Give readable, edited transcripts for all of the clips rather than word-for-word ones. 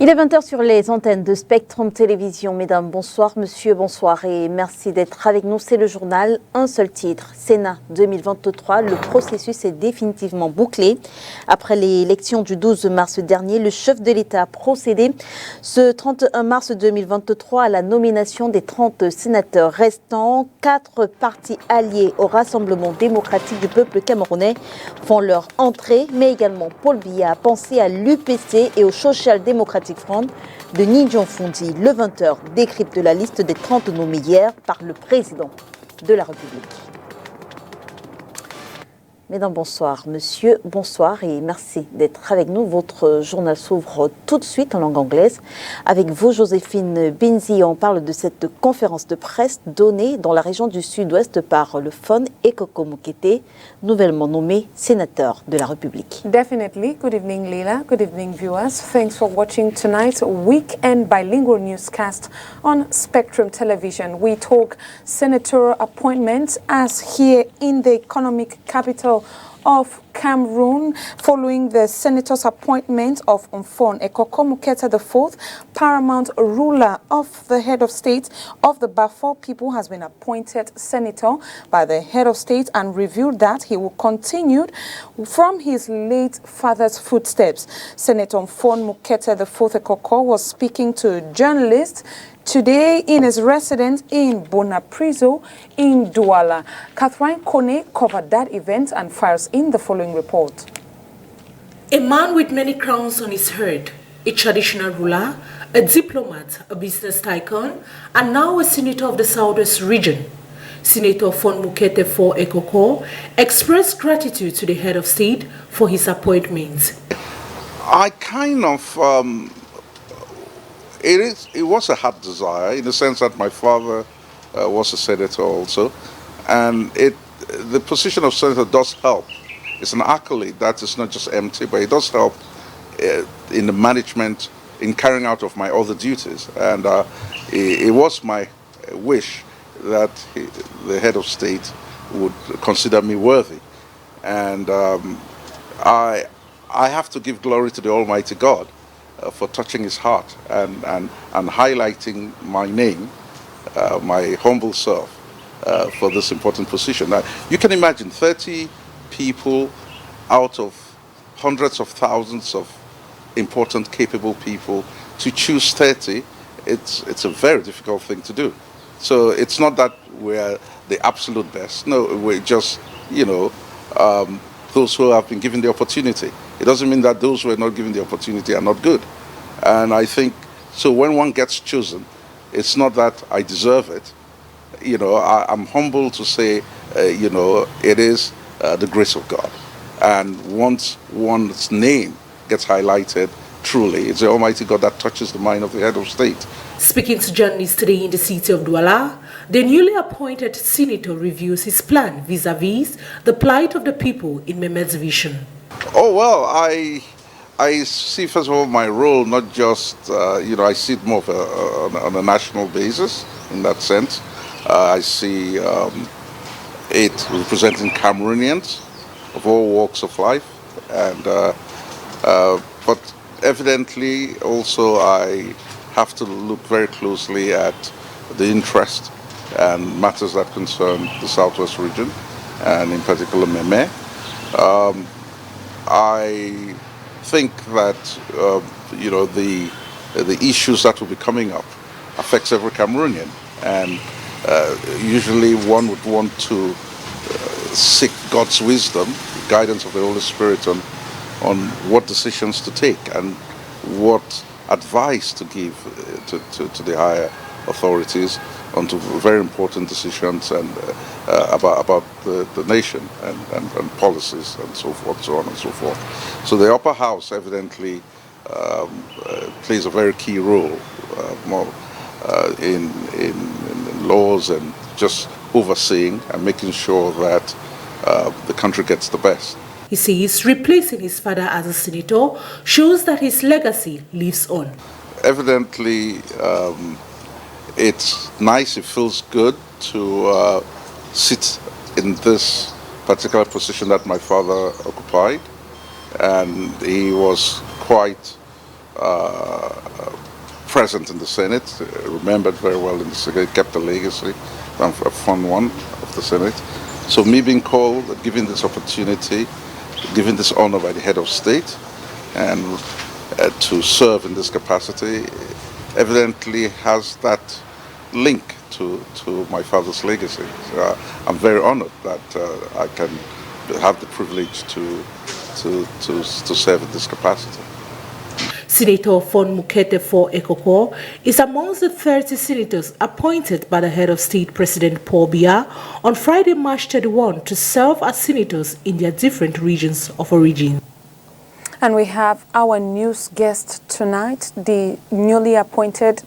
Il est 20h sur les antennes de Spectrum Télévision. Mesdames, bonsoir. Monsieur, bonsoir et merci d'être avec nous. C'est le journal. Un seul titre. Sénat 2023. Le processus est définitivement bouclé. Après l'élection du 12 mars dernier, le chef de l'État a procédé ce 31 mars 2023 à la nomination des 30 sénateurs restants. 4 partis alliés au Rassemblement démocratique du peuple camerounais font leur entrée, mais également Paul Biya a pensé à l'UPC et au social-démocratique Front de Nignon Fondi. Le 20h décrypte la liste des 30 nommés hier par le président de la République. Mesdames, bonsoir. Monsieur, bonsoir et merci d'être avec nous. Votre journal s'ouvre tout de suite en langue anglaise. Avec vous, Joséphine Binzi, on parle de cette conférence de presse donnée dans la région du Sud-Ouest par le FON Ekoko Mokete, nouvellement nommé sénateur de la République. Definitely. Good evening, Leila. Good evening, viewers. Thanks for watching tonight's weekend bilingual newscast on Spectrum Television. We talk senatorial appointments as here in the economic capital of Cameroon, following the senator's appointment of Mfon Ekoko Mokete IV, paramount ruler of the head of state of the Bafo people, has been appointed senator by the head of state and revealed that he will continue from his late father's footsteps. Senator Mfon Mokete IV Ekoko was speaking to journalists today in his residence in Bonaprizo in Douala. Catherine Kone covered that event and files in the following report. A man with many crowns on his head, a traditional ruler, a diplomat, a business tycoon, and now a senator of the Southwest region. Senator Mfon Mokete IV Ekoko expressed gratitude to the head of state for his appointment. I kind of... It was a heart desire in the sense that my father was a senator also, and the position of senator does help. It's an accolade that is not just empty, but it does help in the management, in carrying out of my other duties. And it was my wish that the head of state would consider me worthy. And I have to give glory to the Almighty God for touching his heart and highlighting my name, my humble self, for this important position. Now, you can imagine 30 people out of hundreds of thousands of important, capable people. To choose 30, it's a very difficult thing to do. So it's not that we're the absolute best. No, we're just, those who have been given the opportunity. It doesn't mean that those who are not given the opportunity are not good. And I think, so when one gets chosen, it's not that I deserve it. I'm humble to say, it is the grace of God. And once one's name gets highlighted, truly, it's the Almighty God that touches the mind of the head of state. Speaking to journalists today in the city of Douala, the newly appointed senator reviews his plan vis-a-vis the plight of the people in Mehmet's vision. Oh, well, I see, first of all, my role not just, I see it more on a national basis in that sense. I see it representing Cameroonians of all walks of life. And but evidently, also, I have to look very closely at the interest and matters that concern the Southwest region, and in particular Meme. I think that the issues that will be coming up affects every Cameroonian, and usually one would want to seek God's wisdom, guidance of the Holy Spirit on what decisions to take and what advice to give to the higher authorities onto very important decisions and about the nation and policies and so forth, so on and so forth. So the upper house evidently plays a very key role in laws and just overseeing and making sure that the country gets the best. He says replacing his father as a senator shows that his legacy lives on. Evidently, it's nice, it feels good to sit in this particular position that my father occupied, and he was quite present in the Senate, remembered very well in the Senate, kept the legacy, a fun one of the Senate. So me being called, given this opportunity, given this honor by the head of state, and to serve in this capacity, evidently has that link to my father's legacy. So I'm very honored that I can have the privilege to serve in this capacity. Senator Fon Mukete for Ekoko is amongst the 30 senators appointed by the head of state, President Paul Biya, on Friday, March 31 to serve as senators in their different regions of origin. And we have our news guest tonight, the newly appointed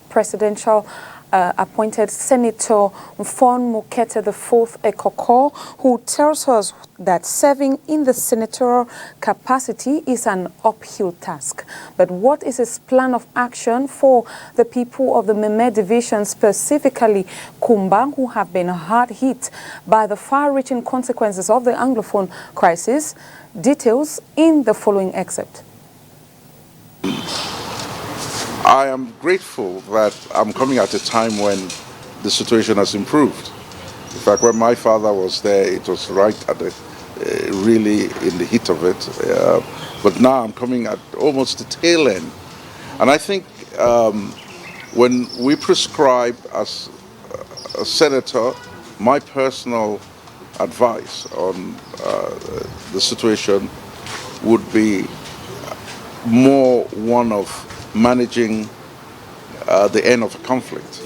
appointed Senator Fon Mukete IV Ekoko, who tells us that serving in the senatorial capacity is an uphill task. But what is his plan of action for the people of the Meme division, specifically Kumba, who have been hard hit by the far-reaching consequences of the Anglophone crisis? Details in the following excerpt. I am grateful that I'm coming at a time when the situation has improved. In fact, when my father was there, it was right at the, really in the heat of it. But now I'm coming at almost the tail end. And I think when we prescribe as a senator, my personal advice on the situation would be more one of managing the end of a conflict.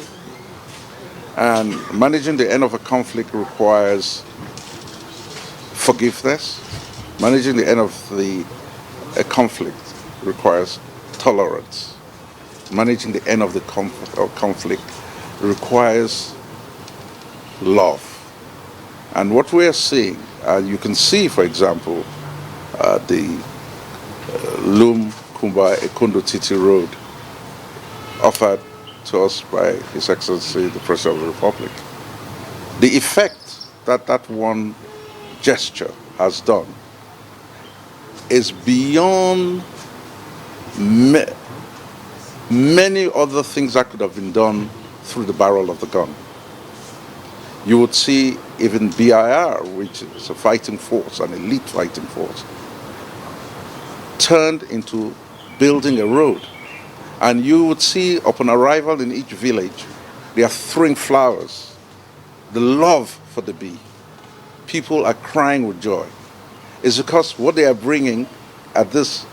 And managing the end of a conflict requires forgiveness. Managing the end of a conflict requires tolerance. Managing the end of the conflict requires love. And what we are seeing, you can see, for example, the Lum Kumba Ekondo Titi Road offered to us by His Excellency the President of the Republic. The effect that that one gesture has done is beyond many other things that could have been done through the barrel of the gun. You would see even BIR, which is a fighting force, an elite fighting force, turned into building a road. And you would see upon arrival in each village, they are throwing flowers, the love for the bee. People are crying with joy. It's because what they are bringing at this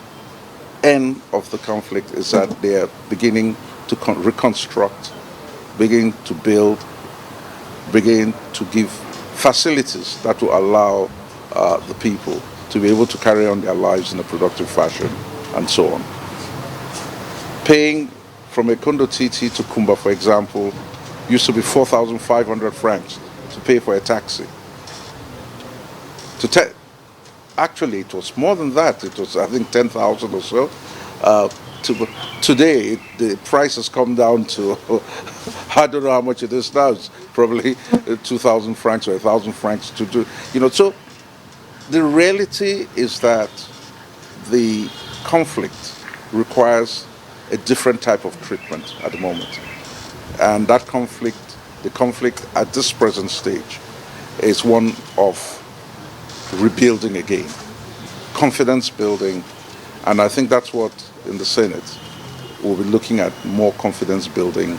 end of the conflict is that they are beginning to reconstruct, beginning to build, begin to give facilities that will allow the people to be able to carry on their lives in a productive fashion and so on. Paying from Ekondo Titi to Kumba, for example, used to be 4,500 francs to pay for a taxi. Actually, it was more than that. It was, I think, 10,000 or so. Today, the price has come down to, I don't know how much it is now. It's probably 2,000 francs or 1,000 francs to do. So the reality is that the conflict requires a different type of treatment at the moment. And that conflict, the conflict at this present stage, is one of rebuilding again, confidence building, and I think that's what in the Senate we'll be looking at, more confidence building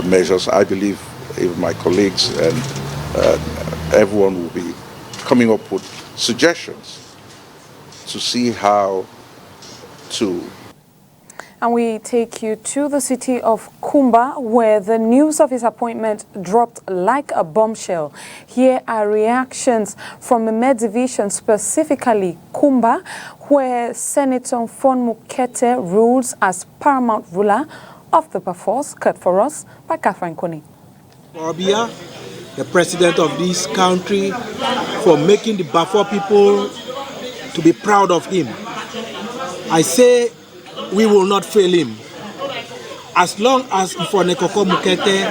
measures. I believe even my colleagues and everyone will be coming up with suggestions to see how to. And we take you to the city of Kumba, where the news of his appointment dropped like a bombshell. Here are reactions from the Meme division, specifically Kumba, where Senator Fon Mukete rules as paramount ruler of the Bafors, cut for us by Catherine Kone. Biya, the president of this country, for making the Bafor people to be proud of him. I say we will not fail him. As long as Fon Ekoko Mukete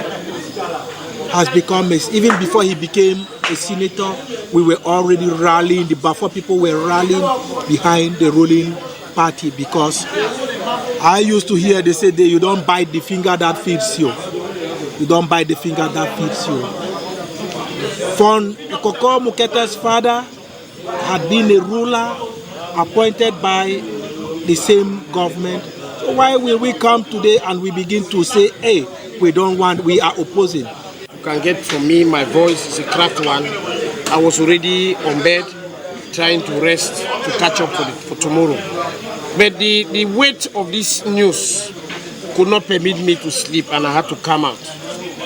has become, even before he became a senator, we were already rallying, the Bafor people were rallying behind the ruling party, because I used to hear they say that you don't bite the finger that feeds you. You don't bite the finger that feeds you. Fon Ekoko Mukete's father had been a ruler appointed by the same government. So why will we come today and we begin to say, hey, we don't want, we are opposing? You can get from me, my voice is a cracked one. I was already on bed trying to rest to catch up for tomorrow. But the weight of this news could not permit me to sleep and I had to come out.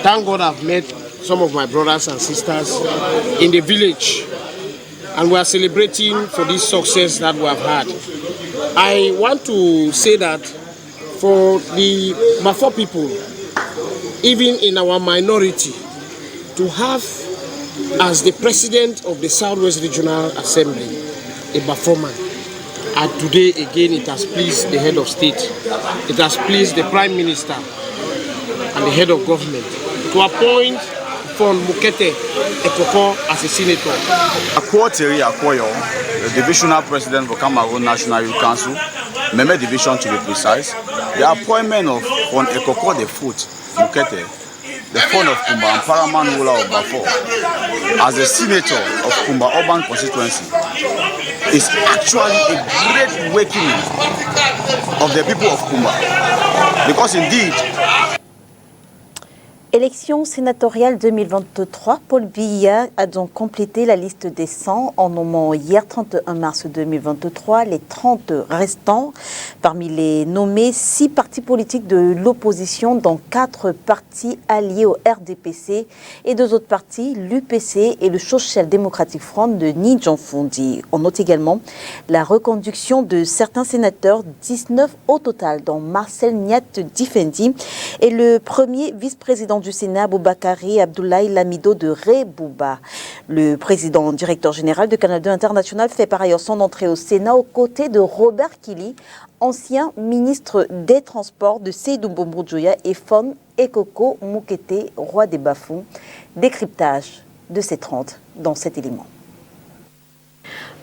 Thank God I've met some of my brothers and sisters in the village and we are celebrating for this success that we have had. I want to say that for the Bafo people, even in our minority, to have as the president of the Southwest Regional Assembly, a Bafo man. And today again it has pleased the head of state, it has pleased the Prime Minister and the head of government to appoint Fon Mukete Ekoko as a senator. Akwoteri Akwoyo, the divisional president for Cameroon National Youth Council, Meme Division to be precise, the appointment of Fon Ekoko the Foot Mukete, the Fon of Kumba and paramount ruler of Bafo, as a senator of Kumba Urban Constituency, is actually a great awakening of the people of Kumba. Because indeed, Élection sénatoriale 2023, Paul Biya a donc complété la liste des 100 en nommant hier 31 mars 2023 les 30 restants. Parmi les nommés, 6 partis politiques de l'opposition, dont 4 partis alliés au RDPC et 2 autres partis, l'UPC et le Social Democratic Front de Ni Djamfondi. On note également la reconduction de certains sénateurs, 19 au total, dont Marcel Niat Difendi et le premier vice-président du Sénat, Boubakari Abdoulaye Lamido de Rebouba. Le président directeur général de Canada International fait par ailleurs son entrée au Sénat aux côtés de Robert Kili, ancien ministre des Transports de Seydou Bombodjoya et Fon Ekoko Mukete, roi des Bafous. Décryptage de ces 30 dans cet élément.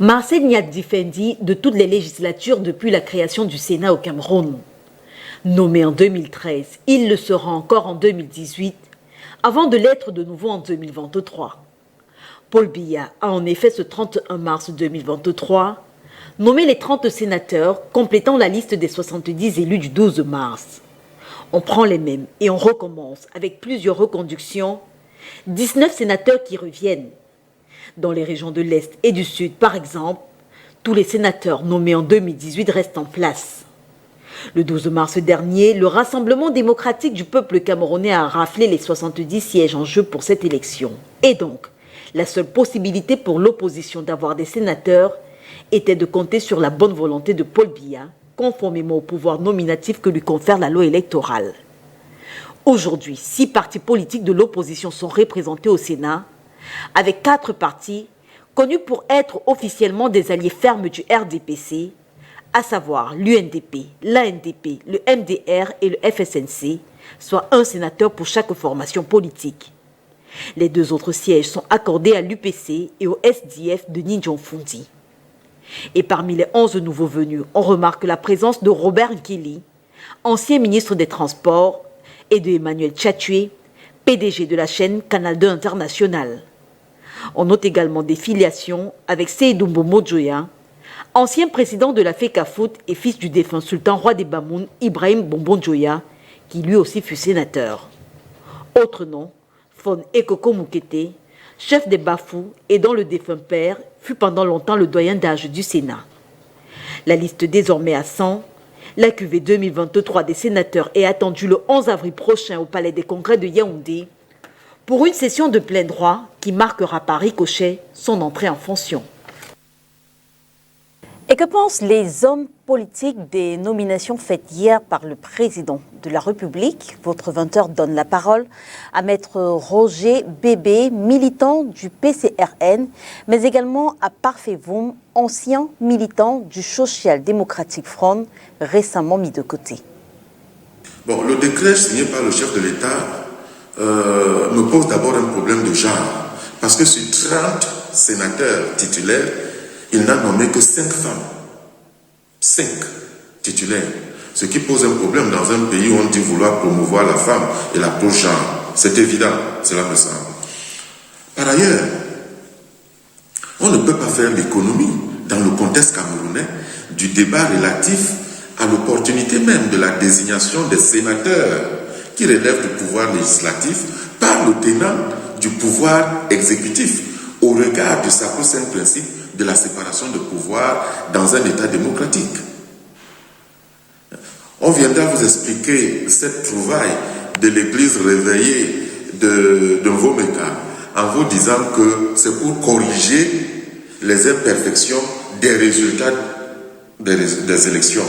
Marcel Niat Difendi de toutes les législatures depuis la création du Sénat au Cameroun. Nommé en 2013, il le sera encore en 2018, avant de l'être de nouveau en 2023. Paul Biya a en effet ce 31 mars 2023 nommé les 30 sénateurs complétant la liste des 70 élus du 12 mars. On prend les mêmes et on recommence avec plusieurs reconductions, 19 sénateurs qui reviennent. Dans les régions de l'Est et du Sud, par exemple, tous les sénateurs nommés en 2018 restent en place. Le 12 mars dernier, le Rassemblement démocratique du peuple camerounais a raflé les 70 sièges en jeu pour cette élection. Et donc, la seule possibilité pour l'opposition d'avoir des sénateurs était de compter sur la bonne volonté de Paul Biya, conformément au pouvoir nominatif que lui confère la loi électorale. Aujourd'hui, 6 partis politiques de l'opposition sont représentés au Sénat, avec 4 partis connus pour être officiellement des alliés fermes du RDPC, à savoir l'UNDP, l'ANDP, le MDR et le FSNC, soit un sénateur pour chaque formation politique. Les 2 autres sièges sont accordés à l'UPC et au SDF de Ni Djamfondi. Et parmi les 11 nouveaux venus, on remarque la présence de Robert Nkili, ancien ministre des Transports, et de Emmanuel Tchatoué, PDG de la chaîne Canal 2 International. On note également des filiations avec Seydou Mbomodjoya, ancien président de la FECAFOOT et fils du défunt sultan roi des Bamoun, Ibrahim Bombodjoya, qui lui aussi fut sénateur. Autre nom, Fon Ekoko Mukete, chef des Bafous et dont le défunt père fut pendant longtemps le doyen d'âge du Sénat. La liste désormais à 100, la cuvée 2023 des sénateurs est attendue le 11 avril prochain au Palais des Congrès de Yaoundé pour une session de plein droit qui marquera par ricochet son entrée en fonction. Et que pensent les hommes politiques des nominations faites hier par le président de la République? Votre 20h donne la parole à maître Roger Bébé, militant du PCRN, mais également à Parfait Voum, ancien militant du Social Democratic Front, récemment mis de côté. Bon, le décret signé par le chef de l'État me pose d'abord un problème de genre, parce que sur 30 sénateurs titulaires, il n'a nommé que 5 femmes. 5 titulaires. Ce qui pose un problème dans un pays où on dit vouloir promouvoir la femme et l'approche genre. C'est évident, cela me semble. Par ailleurs, on ne peut pas faire l'économie, dans le contexte camerounais, du débat relatif à l'opportunité même de la désignation des sénateurs qui relèvent du pouvoir législatif par le tenant du pouvoir exécutif au regard du sacro-saint principe de la séparation de pouvoir dans un État démocratique. On viendra vous expliquer cette trouvaille de l'Église réveillée de Vomeka en vous disant que c'est pour corriger les imperfections des résultats des élections.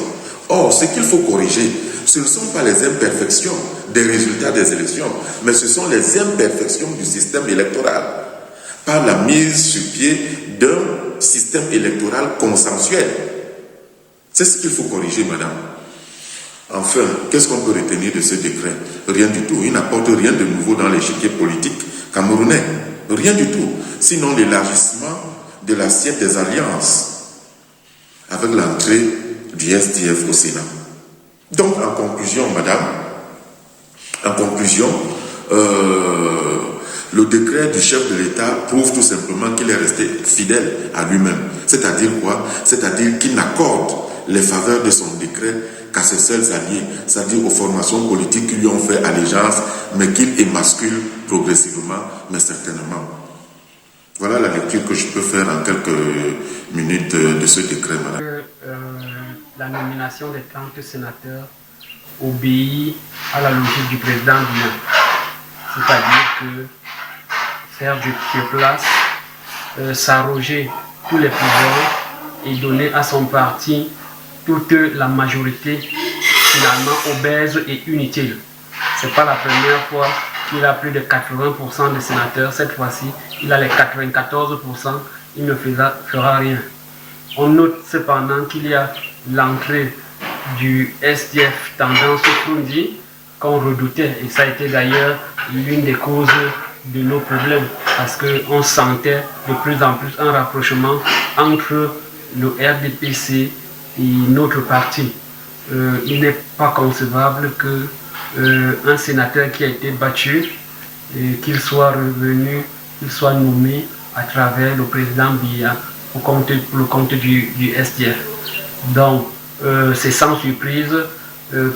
Or, ce qu'il faut corriger, ce ne sont pas les imperfections des résultats des élections, mais ce sont les imperfections du système électoral, par la mise sur pied d'un système électoral consensuel. C'est ce qu'il faut corriger, madame. Enfin, qu'est-ce qu'on peut retenir de ce décret? Rien du tout. Il n'apporte rien de nouveau dans l'échiquier politique camerounais. Rien du tout. Sinon l'élargissement de l'assiette des alliances avec l'entrée du SDF au Sénat. Donc, en conclusion, madame, le décret du chef de l'État prouve tout simplement qu'il est resté fidèle à lui-même. C'est-à-dire quoi? C'est-à-dire qu'il n'accorde les faveurs de son décret qu'à ses seuls alliés, c'est-à-dire aux formations politiques qui lui ont fait allégeance, mais qu'il émascule progressivement, mais certainement. Voilà la lecture que je peux faire en quelques minutes de ce décret, madame. La nomination des 30 sénateurs obéit à la logique du président Biya. C'est-à-dire que faire de place, s'arroger tous les pouvoirs et donner à son parti toute la majorité finalement obèse et inutile. Ce n'est pas la première fois qu'il a plus de 80% des sénateurs. Cette fois-ci, il a les 94%, il ne fera rien. On note cependant qu'il y a l'entrée du SDF tendance Fundi qu'on redoutait, et ça a été d'ailleurs l'une des causes de nos problèmes, parce qu'on sentait de plus en plus un rapprochement entre le RDPC et notre parti. Il n'est pas concevable qu'un sénateur qui a été battu, qu'il soit revenu, qu'il soit nommé à travers le président Biya pour le compte du SDF. Donc, c'est sans surprise,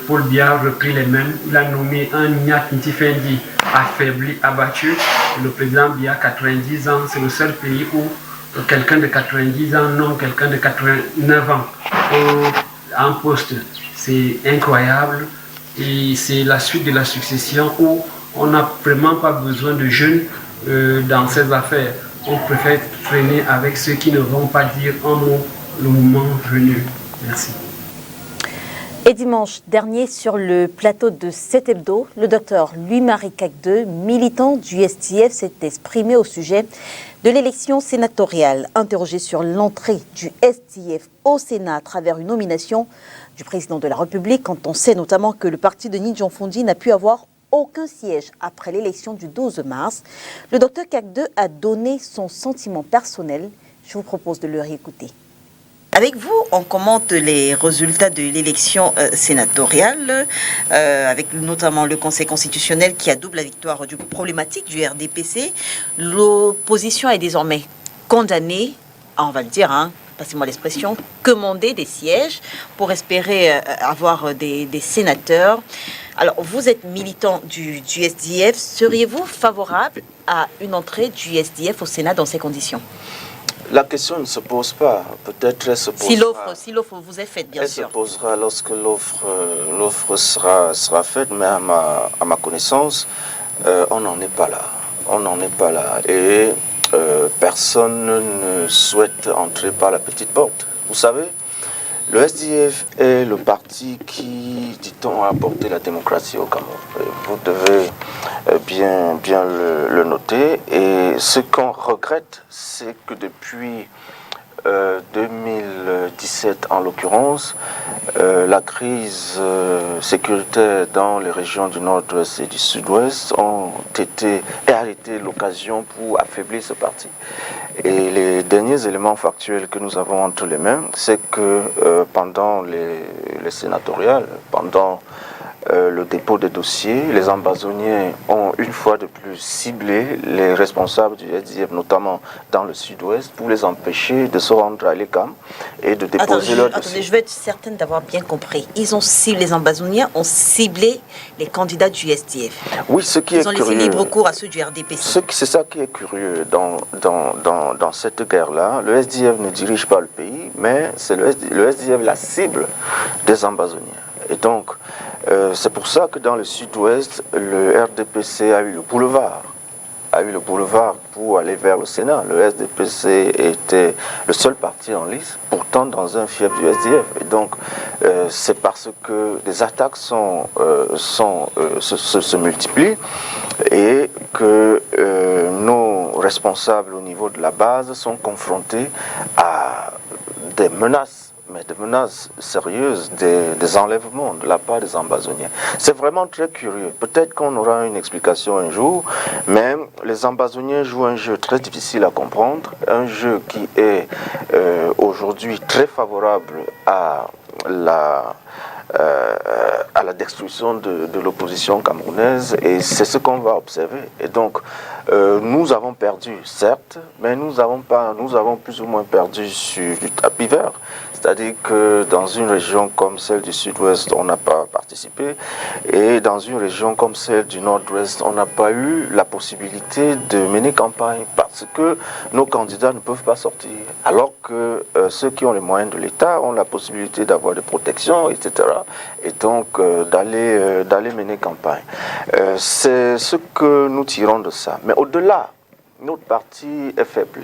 Paul Biya a repris les mêmes. Il a nommé un Nyat Ntifendi affaibli, abattu. Le président Biya, 90 ans, c'est le seul pays où quelqu'un de 90 ans, non, quelqu'un de 89 ans en poste. C'est incroyable et c'est la suite de la succession où on n'a vraiment pas besoin de jeunes dans ces affaires. On préfère traîner avec ceux qui ne vont pas dire un mot le moment venu. Merci. Et dimanche dernier, sur le plateau de 7 Hebdo, le docteur Louis-Marie Cagdeux, militant du SDF, s'est exprimé au sujet de l'élection sénatoriale. Interrogé sur l'entrée du SDF au Sénat à travers une nomination du président de la République, quand on sait notamment que le parti de Nidjon Fondi n'a pu avoir aucun siège après l'élection du 12 mars, le docteur Cagdeux a donné son sentiment personnel. Je vous propose de le réécouter. Avec vous, on commente les résultats de l'élection sénatoriale, avec notamment le Conseil constitutionnel qui adoube la victoire problématique du RDPC. L'opposition est désormais condamnée, on va le dire, passez-moi l'expression, commander des sièges pour espérer avoir des sénateurs. Alors, vous êtes militant du SDF. Seriez-vous favorable à une entrée du SDF au Sénat dans ces conditions ? La question ne se pose pas. Peut-être elle se posera. Si l'offre vous est faite, bien sûr. Elle se posera lorsque l'offre sera faite, mais à ma connaissance, on n'en est pas là. On n'en est pas là. Et personne ne souhaite entrer par la petite porte. Vous savez, le SDF est le parti qui, dit-on, a apporté la démocratie au Cameroun. Vous devez bien le noter. Et ce qu'on regrette, c'est que depuis 2017, en l'occurrence, la crise sécuritaire dans les régions du nord-ouest et du sud-ouest a été l'occasion pour affaiblir ce parti. Et les derniers éléments factuels que nous avons entre les mains, c'est que pendant les sénatoriales, pendant le dépôt des dossiers, les ambazoniens ont une fois de plus ciblé les responsables du SDF, notamment dans le sud-ouest, pour les empêcher de se rendre à l'ECAM et de déposer leur dossier. Attendez, je veux être certaine d'avoir bien compris. Les ambazoniens ont ciblé les candidats du SDF. Oui, ce qui est curieux. Ils ont laissé libre cours à ceux du RDPC. C'est ça qui est curieux dans cette guerre-là. Le SDF ne dirige pas le pays, mais c'est le SDF la cible des ambazoniens. Et donc, c'est pour ça que dans le sud-ouest, le RDPC a eu le boulevard. Pour aller vers le Sénat. Le SDPC était le seul parti en lice, pourtant dans un fief du SDF. Et donc, c'est parce que les attaques se multiplient et que nos responsables au niveau de la base sont confrontés à des menaces, mais des menaces sérieuses, des enlèvements de la part des ambazoniens. C'est vraiment très curieux. Peut-être qu'on aura une explication un jour, mais les ambazoniens jouent un jeu très difficile à comprendre, un jeu qui est aujourd'hui très favorable à la destruction de l'opposition camerounaise, et c'est ce qu'on va observer. Et donc, nous avons perdu, certes, mais nous avons plus ou moins perdu sur du tapis vert. C'est-à-dire que dans une région comme celle du sud-ouest, on n'a pas participé, et dans une région comme celle du nord-ouest, on n'a pas eu la possibilité de mener campagne parce que nos candidats ne peuvent pas sortir, alors que ceux qui ont les moyens de l'État ont la possibilité d'avoir des protections, etc. Et donc d'aller mener campagne. C'est ce que nous tirons de ça. Mais au-delà, notre parti est faible,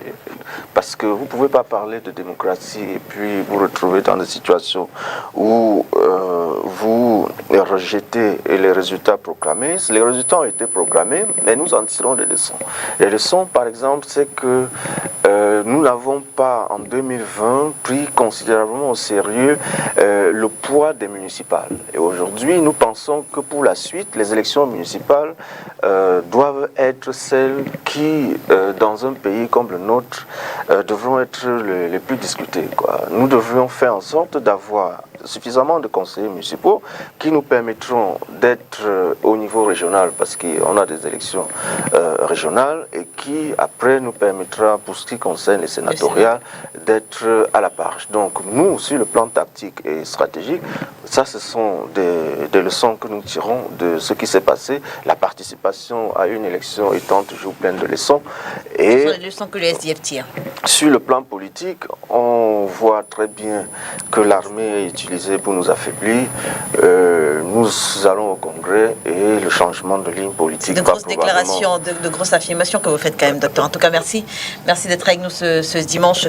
parce que vous ne pouvez pas parler de démocratie et puis vous retrouver dans des situations où vous rejetez les résultats proclamés. Les résultats ont été proclamés, mais nous en tirons des leçons. Les leçons, par exemple, c'est que nous n'avons pas, en 2020, pris considérablement au sérieux le poids des municipales. Et aujourd'hui, nous pensons que pour la suite, les élections municipales doivent être celles qui, dans un pays comme le nôtre, devront être les plus discutées, quoi. Nous devrions faire en sorte d'avoir suffisamment de conseillers municipaux qui nous permettront d'être au niveau régional, parce qu'on a des élections régionales, et qui après nous permettra, pour ce qui concerne les sénatoriales, d'être à la page. Donc nous, sur le plan tactique et stratégique, ça, ce sont des leçons que nous tirons de ce qui s'est passé. La participation à une élection étant toujours pleine de leçons. Et ce sont les leçons que le SDF tire. Sur le plan politique, on voit très bien que l'armée est utilisée pour nous affaiblir. Nous allons au Congrès et le changement de ligne politique. De grosses déclarations, de grosses affirmations que vous faites quand même, docteur. En tout cas, merci. Merci d'être avec nous ce dimanche.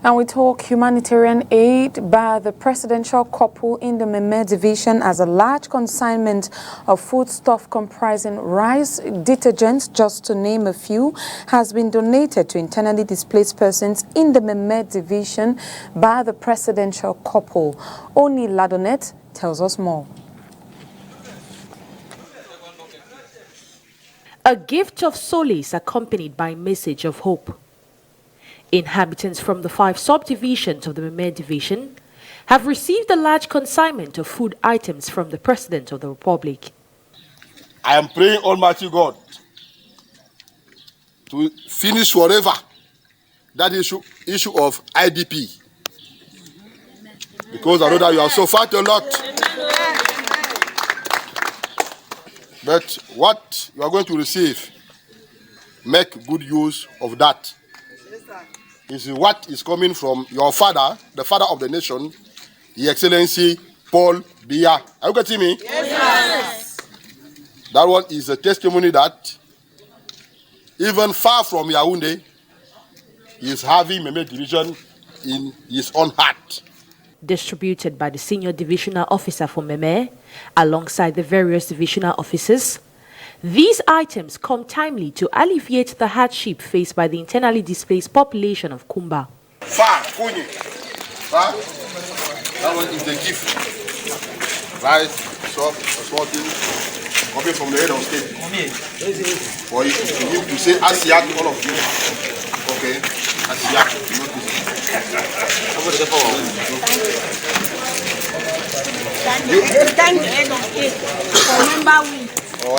And we talk humanitarian aid by the presidential couple in the Memé division, as a large consignment of foodstuff comprising rice, detergents, just to name a few, has been donated to internally displaced persons in the Memé division by the presidential couple. Oni Ladonet tells us more. A gift of solace accompanied by a message of hope. Inhabitants from the 5 subdivisions of the Memé division have received a large consignment of food items from the President of the Republic. I am praying Almighty God to finish forever that issue of IDP. Because I know that you have suffered a lot. But what you are going to receive, make good use of that. This is what is coming from your father, the father of the nation, His Excellency Paul Biya. Are you getting me? Yes. That one is a testimony that even far from Yaoundé, he is having Memé division in his own heart. Distributed by the senior divisional officer for Memé, alongside the various divisional officers, these items come timely to alleviate the hardship faced by the internally displaced population of Kumba. That one is the gift. Rice, soft, a small thing, coming from the head of state. Or you say Asiat, all of you. Okay, Asiat, not this. Thank the head of state for remember we.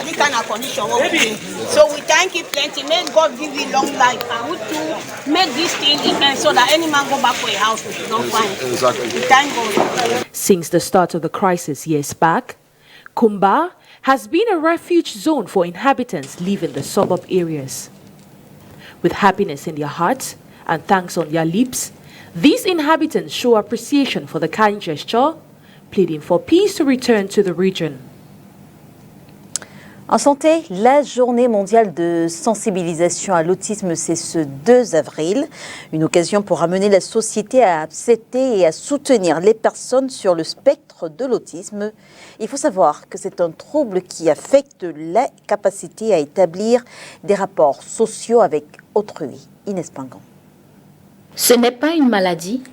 This kind of condition what we in. So we thank you plenty. May God give you long life. And we to make this thing event so that any man go back for a house which is not fine. Exactly. We thank God. Since the start of the crisis years back, Kumba has been a refuge zone for inhabitants living the suburb areas. With happiness in their hearts and thanks on their lips, these inhabitants show appreciation for the kind gesture, pleading for peace to return to the region. En santé, la journée mondiale de sensibilisation à l'autisme, c'est ce 2 avril. Une occasion pour amener la société à accepter et à soutenir les personnes sur le spectre de l'autisme. Il faut savoir que c'est un trouble qui affecte la capacité à établir des rapports sociaux avec autrui. Inès Pingan. Ce n'est pas une maladie,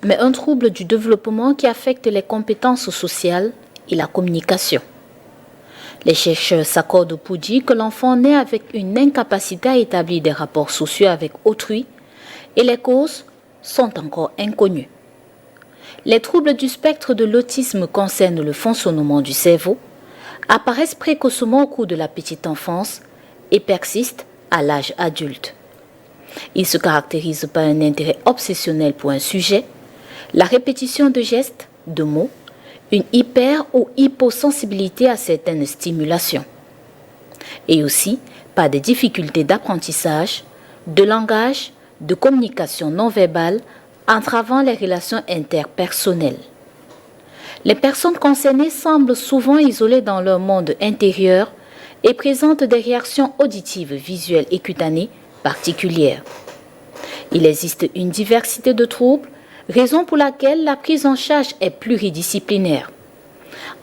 mais un trouble du développement qui affecte les compétences sociales et la communication. Les chercheurs s'accordent pour dire que l'enfant naît avec une incapacité à établir des rapports sociaux avec autrui et les causes sont encore inconnues. Les troubles du spectre de l'autisme concernent le fonctionnement du cerveau, apparaissent précocement au cours de la petite enfance et persistent à l'âge adulte. Ils se caractérisent par un intérêt obsessionnel pour un sujet, la répétition de gestes, de mots, une hyper- ou hyposensibilité à certaines stimulations. Et aussi par des difficultés d'apprentissage, de langage, de communication non verbale, entravant les relations interpersonnelles. Les personnes concernées semblent souvent isolées dans leur monde intérieur et présentent des réactions auditives, visuelles et cutanées particulières. Il existe une diversité de troubles, raison pour laquelle la prise en charge est pluridisciplinaire.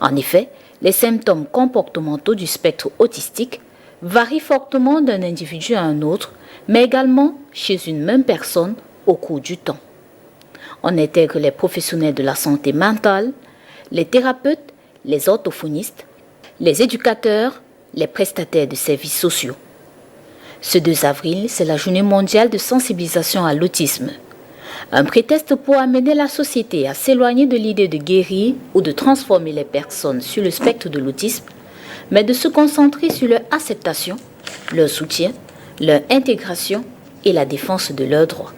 En effet, les symptômes comportementaux du spectre autistique varient fortement d'un individu à un autre, mais également chez une même personne au cours du temps. On intègre les professionnels de la santé mentale, les thérapeutes, les orthophonistes, les éducateurs, les prestataires de services sociaux. Ce 2 avril, c'est la journée mondiale de sensibilisation à l'autisme. Un prétexte pour amener la société à s'éloigner de l'idée de guérir ou de transformer les personnes sur le spectre de l'autisme, mais de se concentrer sur leur acceptation, leur soutien, leur intégration et la défense de leurs droits.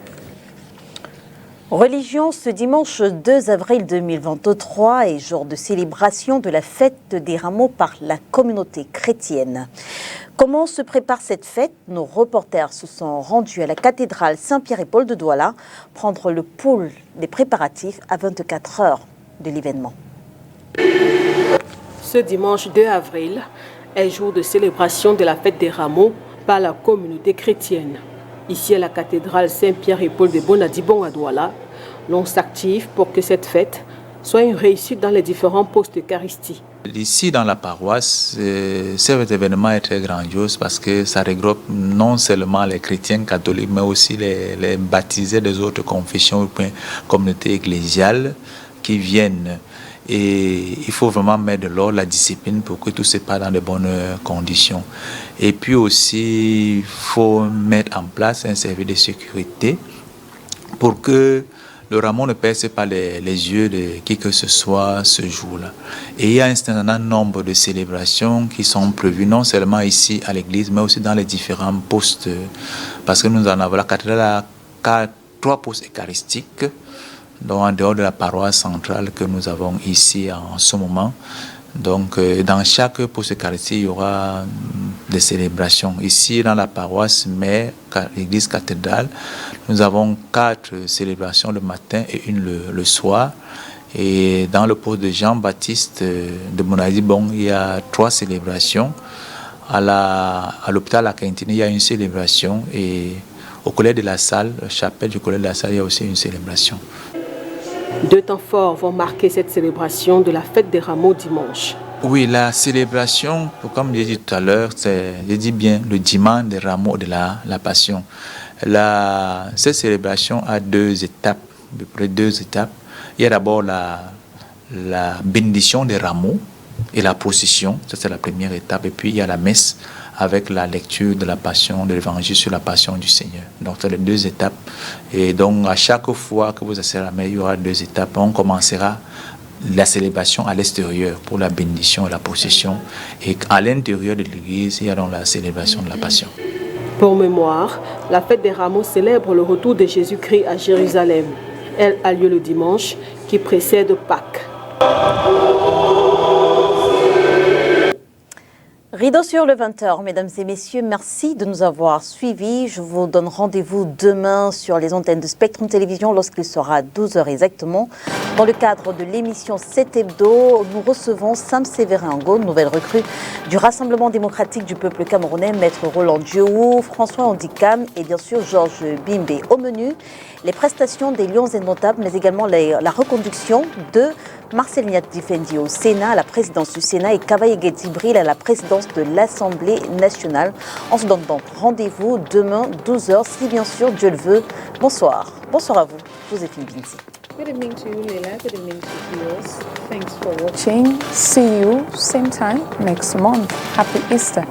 Religion, ce dimanche 2 avril 2023 est jour de célébration de la fête des rameaux par la communauté chrétienne. Comment se prépare cette fête? Nos reporters se sont rendus à la cathédrale Saint-Pierre et Paul de Douala prendre le pouls des préparatifs à 24 heures de l'événement. Ce dimanche 2 avril est jour de célébration de la fête des rameaux par la communauté chrétienne. Ici à la cathédrale Saint-Pierre et Paul de Bonadibon à Douala, l'on s'active pour que cette fête soit une réussite dans les différents postes d'Eucharistie. Ici dans la paroisse, cet événement est très grandiose parce que ça regroupe non seulement les chrétiens catholiques, mais aussi les baptisés des autres confessions ou communautés ecclésiales qui viennent. Et il faut vraiment mettre de l'ordre, la discipline pour que tout se passe dans de bonnes conditions. Et puis aussi, il faut mettre en place un service de sécurité pour que le rameau ne perce pas les yeux de qui que ce soit ce jour-là. Et il y a un certain nombre de célébrations qui sont prévues non seulement ici à l'église, mais aussi dans les différents postes. Parce que nous en avons la cathédrale à 3 postes eucharistiques, donc en dehors de la paroisse centrale que nous avons ici en ce moment. Donc dans chaque poste eucharistique, il y aura des célébrations. Ici dans la paroisse mère, l'église cathédrale, nous avons 4 célébrations le matin et une le soir. Et dans le poste de Jean-Baptiste de Bonadibon, il y a 3 célébrations. À l'hôpital à Quintini, il y a une célébration. Et au collège de la Salle, la chapelle du collège de la Salle, il y a aussi une célébration. 2 temps forts vont marquer cette célébration de la fête des rameaux dimanche. Oui, la célébration, comme j'ai dit tout à l'heure, je dis bien le dimanche des rameaux de la Passion. Cette célébration a 2 étapes, à peu près 2 étapes. Il y a d'abord la bénédiction des rameaux et la procession. Ça, c'est la première étape. Et puis, il y a la messe avec la lecture de la passion, de l'évangile sur la passion du Seigneur. Donc, c'est les 2 étapes. Et donc, à chaque fois que vous assistez à la messe, il y aura 2 étapes. On commencera la célébration à l'extérieur pour la bénédiction et la procession. Et à l'intérieur de l'église, il y a donc la célébration de la passion. Pour mémoire, la fête des Rameaux célèbre le retour de Jésus-Christ à Jérusalem. Elle a lieu le dimanche qui précède Pâques. Rideau sur le 20h, mesdames et messieurs, merci de nous avoir suivis. Je vous donne rendez-vous demain sur les antennes de Spectrum Télévision lorsqu'il sera 12h exactement. Dans le cadre de l'émission 7 Hebdo, nous recevons Sam Séverin Ango, nouvelle recrue du Rassemblement démocratique du peuple camerounais, Maître Roland Dioou, François Handicam et bien sûr Georges Bimbe. Au menu, les prestations des Lions indomptables, mais également la reconduction de Marcel Niat-Difendi au Sénat, à la présidence du Sénat, et Kavaye Guedjibril à la présidence de l'Assemblée nationale. On se donne donc rendez-vous demain 12h, si bien sûr Dieu le veut. Bonsoir. Bonsoir à vous, Joséphine Binti. Good evening to you, Leila. Good evening to viewers. Thanks for watching. See you same time next month. Happy Easter.